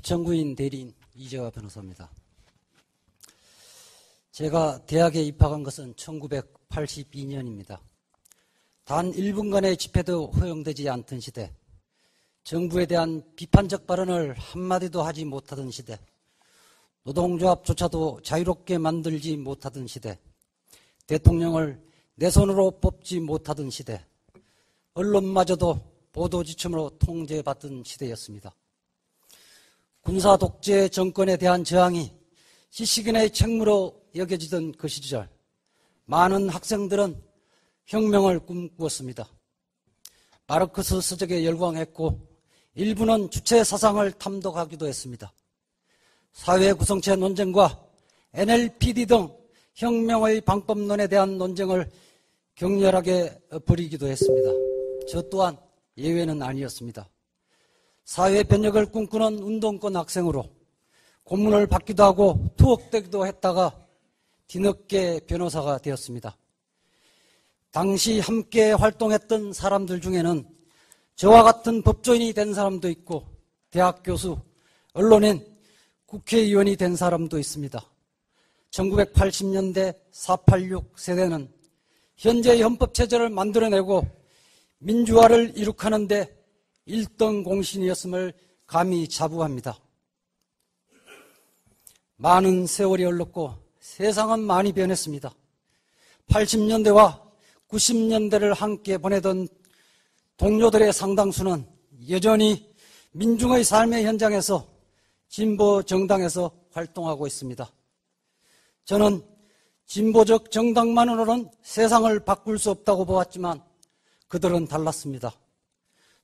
부천구인 대리인 이재화 변호사입니다. 제가 대학에 입학한 것은 1982년입니다. 단 1분간의 집회도 허용되지 않던 시대, 정부에 대한 비판적 발언을 한마디도 하지 못하던 시대, 노동조합조차도 자유롭게 만들지 못하던 시대, 대통령을 내 손으로 뽑지 못하던 시대, 언론마저도 보도지침으로 통제받던 시대였습니다. 군사 독재 정권에 대한 저항이 시시근의 책무로 여겨지던 그 시절, 많은 학생들은 혁명을 꿈꾸었습니다. 마르크스 서적에 열광했고 일부는 주체 사상을 탐독하기도 했습니다. 사회 구성체 논쟁과 NLPD 등 혁명의 방법론에 대한 논쟁을 격렬하게 벌이기도 했습니다. 저 또한 예외는 아니었습니다. 사회 변혁을 꿈꾸는 운동권 학생으로 고문을 받기도 하고 투옥되기도 했다가 뒤늦게 변호사가 되었습니다. 당시 함께 활동했던 사람들 중에는 저와 같은 법조인이 된 사람도 있고 대학 교수, 언론인, 국회의원이 된 사람도 있습니다. 1980년대 486 세대는 현재 헌법체제를 만들어내고 민주화를 이룩하는 데 1등 공신이었음을 감히 자부합니다. 많은 세월이 흘렀고 세상은 많이 변했습니다. 80년대와 90년대를 함께 보내던 동료들의 상당수는 여전히 민중의 삶의 현장에서 진보 정당에서 활동하고 있습니다. 저는 진보적 정당만으로는 세상을 바꿀 수 없다고 보았지만 그들은 달랐습니다.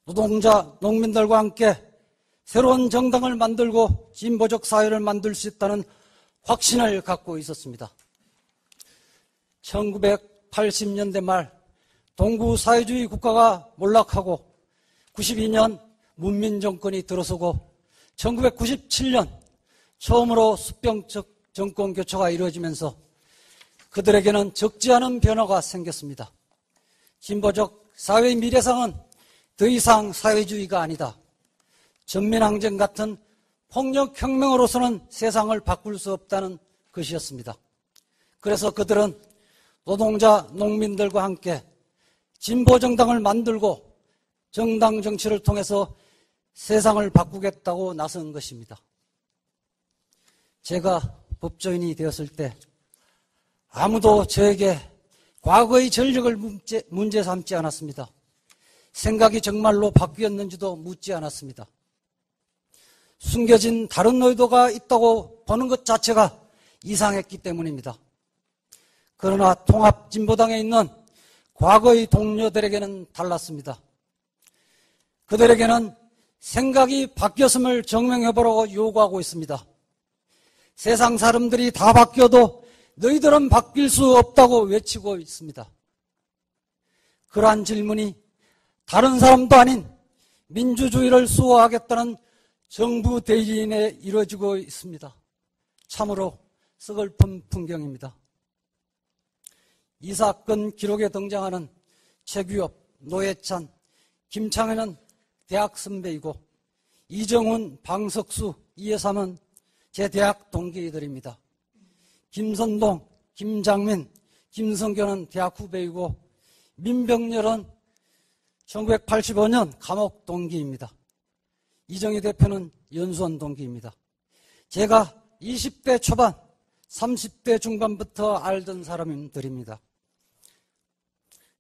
노동자, 농민들과 함께 새로운 정당을 만들고 진보적 사회를 만들 수 있다는 확신을 갖고 있었습니다. 1980년대 말 동구 사회주의 국가가 몰락하고 92년 문민정권이 들어서고 1997년 처음으로 수평적 정권 교체가 이루어지면서 그들에게는 적지 않은 변화가 생겼습니다. 진보적 사회의 미래상은 더 이상 사회주의가 아니다. 전면항쟁 같은 폭력혁명으로서는 세상을 바꿀 수 없다는 것이었습니다. 그래서 그들은 노동자, 농민들과 함께 진보정당을 만들고 정당 정치를 통해서 세상을 바꾸겠다고 나선 것입니다. 제가 법조인이 되었을 때 아무도 저에게 과거의 전력을 문제 삼지 않았습니다. 생각이 정말로 바뀌었는지도 묻지 않았습니다. 숨겨진 다른 의도가 있다고 보는 것 자체가 이상했기 때문입니다. 그러나 통합진보당에 있는 과거의 동료들에게는 달랐습니다. 그들에게는 생각이 바뀌었음을 증명해보라고 요구하고 있습니다. 세상 사람들이 다 바뀌어도 너희들은 바뀔 수 없다고 외치고 있습니다. 그러한 질문이 다른 사람도 아닌 민주주의를 수호하겠다는 정부 대리인에 이루어지고 있습니다. 참으로 서글픈 풍경입니다. 이 사건 기록에 등장하는 최규엽, 노회찬, 김창현은 대학 선배이고 이정훈, 방석수, 이해삼은 제 대학 동기들입니다. 김선동, 김장민, 김성교는 대학 후배이고 민병렬은 1985년 감옥 동기입니다. 이정희 대표는 연수원 동기입니다. 제가 20대 초반, 30대 중반부터 알던 사람들입니다.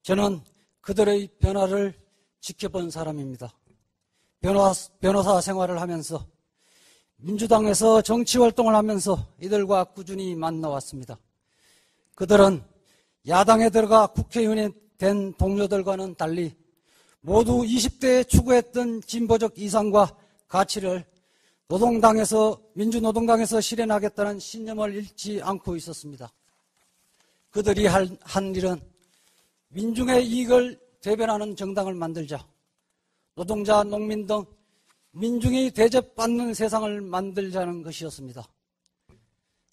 저는 그들의 변화를 지켜본 사람입니다. 변호사 생활을 하면서 민주당에서 정치활동을 하면서 이들과 꾸준히 만나왔습니다. 그들은 야당에 들어가 국회의원이 된 동료들과는 달리 모두 20대에 추구했던 진보적 이상과 가치를 민주노동당에서 실현하겠다는 신념을 잃지 않고 있었습니다. 그들이 한 일은 민중의 이익을 대변하는 정당을 만들자, 노동자, 농민 등 민중이 대접받는 세상을 만들자는 것이었습니다.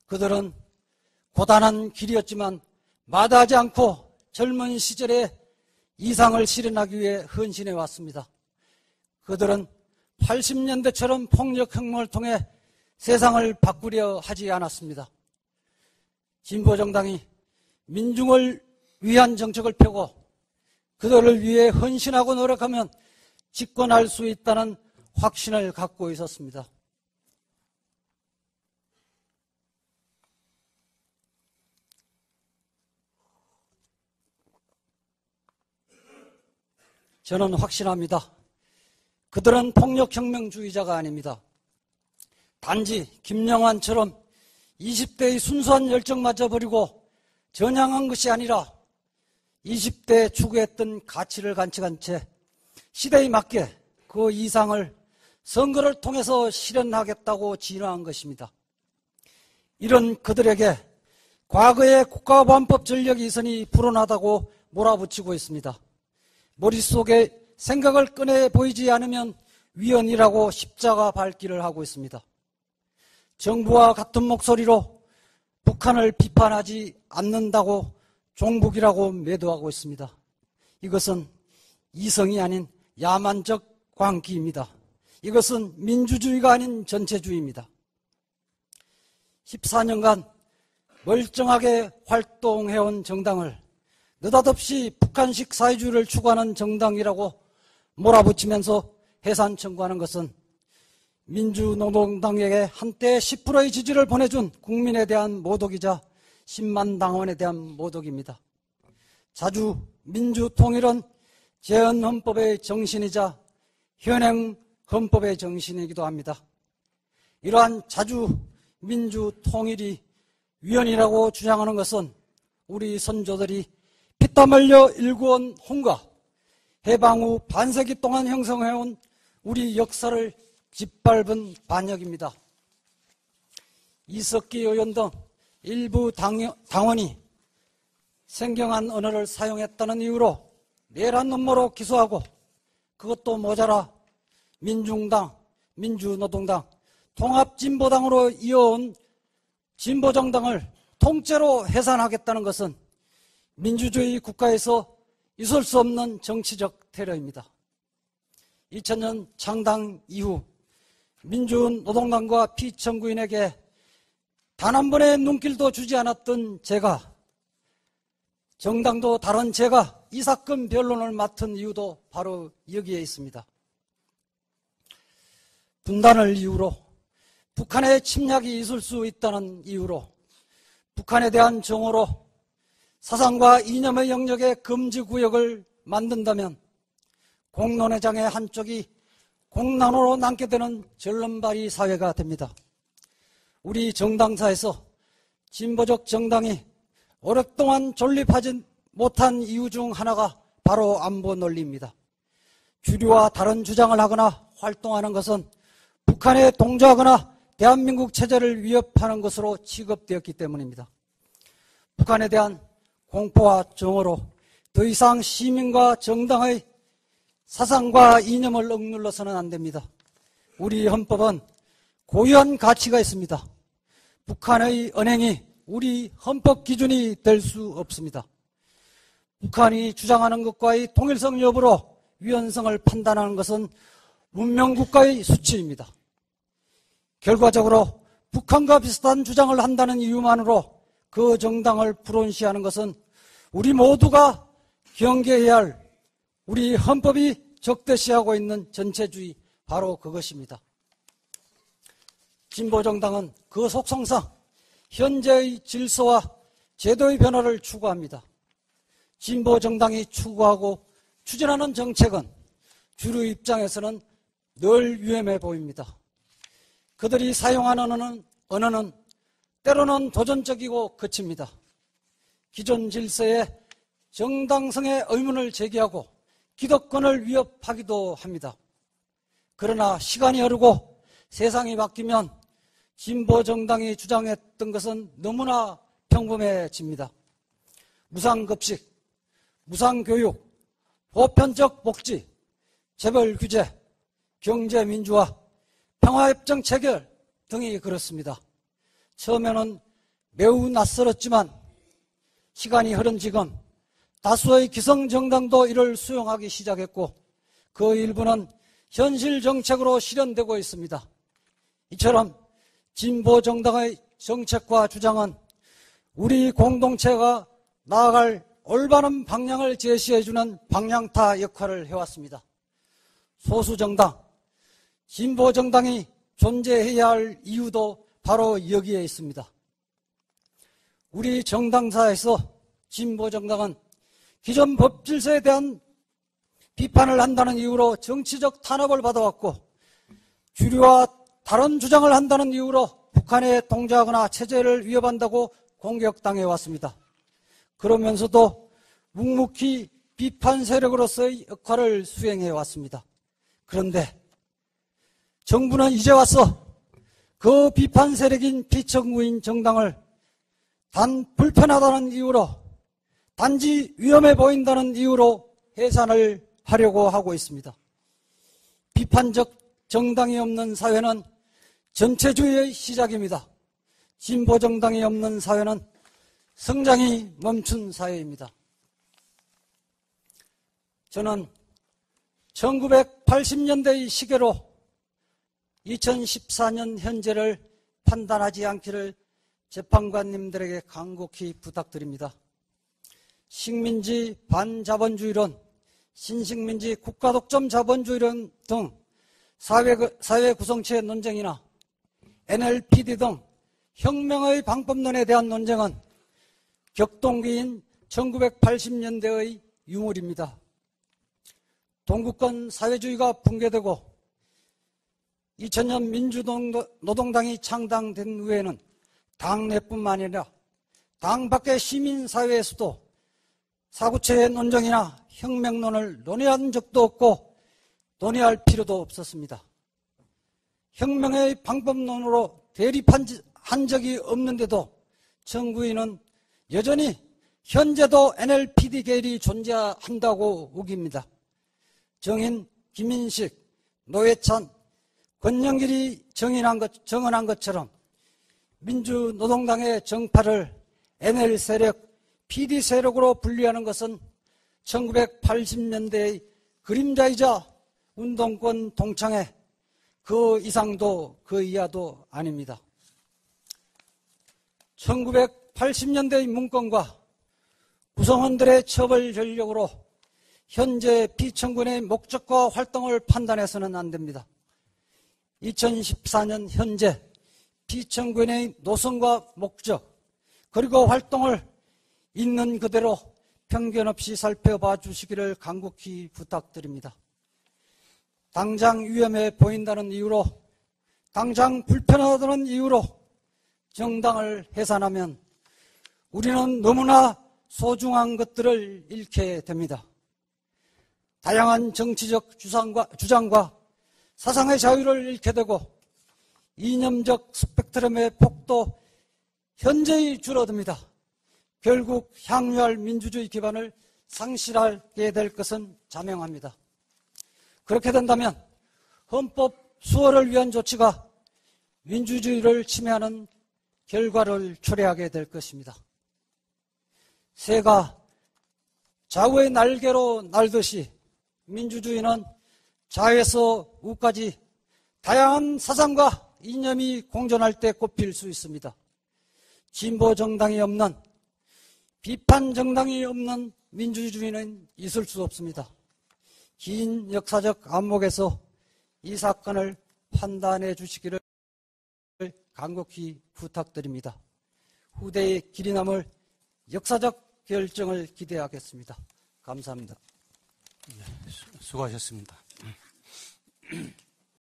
그들은 고단한 길이었지만 마다하지 않고 젊은 시절에 이상을 실현하기 위해 헌신해 왔습니다. 그들은 80년대처럼 폭력혁명을 통해 세상을 바꾸려 하지 않았습니다. 진보정당이 민중을 위한 정책을 펴고 그들을 위해 헌신하고 노력하면 집권할 수 있다는 확신을 갖고 있었습니다. 저는 확신합니다. 그들은 폭력혁명주의자가 아닙니다. 단지 김영환처럼 20대의 순수한 열정마저 버리고 전향한 것이 아니라 20대에 추구했던 가치를 간직한 채 시대에 맞게 그 이상을 선거를 통해서 실현하겠다고 진화한 것입니다. 이런 그들에게 과거의 국가보안법 전력 이선이 불온하다고 몰아붙이고 있습니다. 머릿속에 생각을 꺼내 보이지 않으면 위헌이라고 십자가 밟기를 하고 있습니다. 정부와 같은 목소리로 북한을 비판하지 않는다고 종북이라고 매도하고 있습니다. 이것은 이성이 아닌 야만적 광기입니다. 이것은 민주주의가 아닌 전체주의입니다. 14년간 멀쩡하게 활동해온 정당을 느닷없이 북한식 사회주의를 추구하는 정당이라고 몰아붙이면서 해산 청구하는 것은 민주노동당에게 한때 10%의 지지를 보내준 국민에 대한 모독이자 10만 당원에 대한 모독입니다. 자주 민주통일은 제헌헌법의 정신이자 현행헌법의 정신이기도 합니다. 이러한 자주 민주통일이 위헌이라고 주장하는 것은 우리 선조들이 피땀 흘려 일구온 홍과 해방 후 반세기 동안 형성해온 우리 역사를 짓밟은 반역입니다. 이석기 의원 등 일부 당원이 생경한 언어를 사용했다는 이유로 내란 음모로 기소하고 그것도 모자라 민중당, 민주노동당, 통합진보당으로 이어온 진보정당을 통째로 해산하겠다는 것은 민주주의 국가에서 있을 수 없는 정치적 테러입니다. 2000년 창당 이후 민주노동당과 피청구인에게 단 한 번의 눈길도 주지 않았던 제가, 정당도 다른 제가 이 사건 변론을 맡은 이유도 바로 여기에 있습니다. 분단을 이유로, 북한의 침략이 있을 수 있다는 이유로, 북한에 대한 정오로 사상과 이념의 영역에 금지구역을 만든다면 공론회장의 한쪽이 공난으로 남게 되는 절름발이 사회가 됩니다. 우리 정당사에서 진보적 정당이 오랫동안 존립하지 못한 이유 중 하나가 바로 안보 논리입니다. 주류와 다른 주장을 하거나 활동하는 것은 북한에 동조하거나 대한민국 체제를 위협하는 것으로 취급되었기 때문입니다. 북한에 대한 공포와 정오로 더 이상 시민과 정당의 사상과 이념을 억눌러서는 안 됩니다. 우리 헌법은 고유한 가치가 있습니다. 북한의 언행이 우리 헌법 기준이 될 수 없습니다. 북한이 주장하는 것과의 통일성 여부로 위헌성을 판단하는 것은 문명국가의 수치입니다. 결과적으로 북한과 비슷한 주장을 한다는 이유만으로 그 정당을 불온시하는 것은 우리 모두가 경계해야 할 우리 헌법이 적대시하고 있는 전체주의, 바로 그것입니다. 진보정당은 그 속성상 현재의 질서와 제도의 변화를 추구합니다. 진보정당이 추구하고 추진하는 정책은 주류 입장에서는 늘 위험해 보입니다. 그들이 사용하는 언어는 때로는 도전적이고 거칩니다. 기존 질서에 정당성의 의문을 제기하고 기득권을 위협하기도 합니다. 그러나 시간이 흐르고 세상이 바뀌면 진보정당이 주장했던 것은 너무나 평범해집니다. 무상급식, 무상교육, 보편적 복지, 재벌규제, 경제민주화, 평화협정 체결 등이 그렇습니다. 처음에는 매우 낯설었지만 시간이 흐른 지금 다수의 기성정당도 이를 수용하기 시작했고 그 일부는 현실 정책으로 실현되고 있습니다. 이처럼 진보 정당의 정책과 주장은 우리 공동체가 나아갈 올바른 방향을 제시해주는 방향타 역할을 해왔습니다. 소수 정당, 진보 정당이 존재해야 할 이유도 바로 여기에 있습니다. 우리 정당사에서 진보 정당은 기존 법 질서에 대한 비판을 한다는 이유로 정치적 탄압을 받아왔고, 주류와 다른 주장을 한다는 이유로 북한에 동조하거나 체제를 위협한다고 공격당해 왔습니다. 그러면서도 묵묵히 비판 세력으로서의 역할을 수행해 왔습니다. 그런데 정부는 이제 와서 그 비판 세력인 비정부인 정당을 단 불편하다는 이유로, 단지 위험해 보인다는 이유로 해산을 하려고 하고 있습니다. 비판적 정당이 없는 사회는 전체주의의 시작입니다. 진보 정당이 없는 사회는 성장이 멈춘 사회입니다. 저는 1980년대의 시계로 2014년 현재를 판단하지 않기를 재판관님들에게 간곡히 부탁드립니다. 식민지 반자본주의론, 신식민지 국가독점 자본주의론 등 사회 구성체 논쟁이나 NLPD 등 혁명의 방법론에 대한 논쟁은 격동기인 1980년대의 유물입니다. 동구권 사회주의가 붕괴되고 2000년 민주노동당이 창당된 후에는 당내뿐만 아니라 당 밖의 시민사회에서도 사구체의 논쟁이나 혁명론을 논의한 적도 없고 논의할 필요도 없었습니다. 혁명의 방법론으로 대립한 적이 없는데도 정부인은 여전히 현재도 NLPD 계열이 존재한다고 우깁니다. 정인, 김인식, 노회찬, 권영길이 정언한 것처럼 민주노동당의 정파를 NL 세력, PD 세력으로 분류하는 것은 1980년대의 그림자이자 운동권 동창회 그 이상도 그 이하도 아닙니다. 1980년대의 문건과 구성원들의 처벌 전력으로 현재 비청구인의 목적과 활동을 판단해서는 안 됩니다. 2014년 현재 비청구인의 노선과 목적 그리고 활동을 있는 그대로 편견 없이 살펴봐 주시기를 간곡히 부탁드립니다. 당장 위험해 보인다는 이유로, 당장 불편하다는 이유로 정당을 해산하면 우리는 너무나 소중한 것들을 잃게 됩니다. 다양한 정치적 주장과 사상의 자유를 잃게 되고 이념적 스펙트럼의 폭도 현저히 줄어듭니다. 결국 향유할 민주주의 기반을 상실하게 될 것은 자명합니다. 그렇게 된다면 헌법 수호를 위한 조치가 민주주의를 침해하는 결과를 초래하게 될 것입니다. 새가 좌우의 날개로 날듯이 민주주의는 좌에서 우까지 다양한 사상과 이념이 공존할 때 꼽힐 수 있습니다. 진보 정당이 없는, 비판 정당이 없는 민주주의는 있을 수 없습니다. 긴 역사적 안목에서 이 사건을 판단해 주시기를 간곡히 부탁드립니다. 후대의 길이 남을 역사적 결정을 기대하겠습니다. 감사합니다. 수고하셨습니다.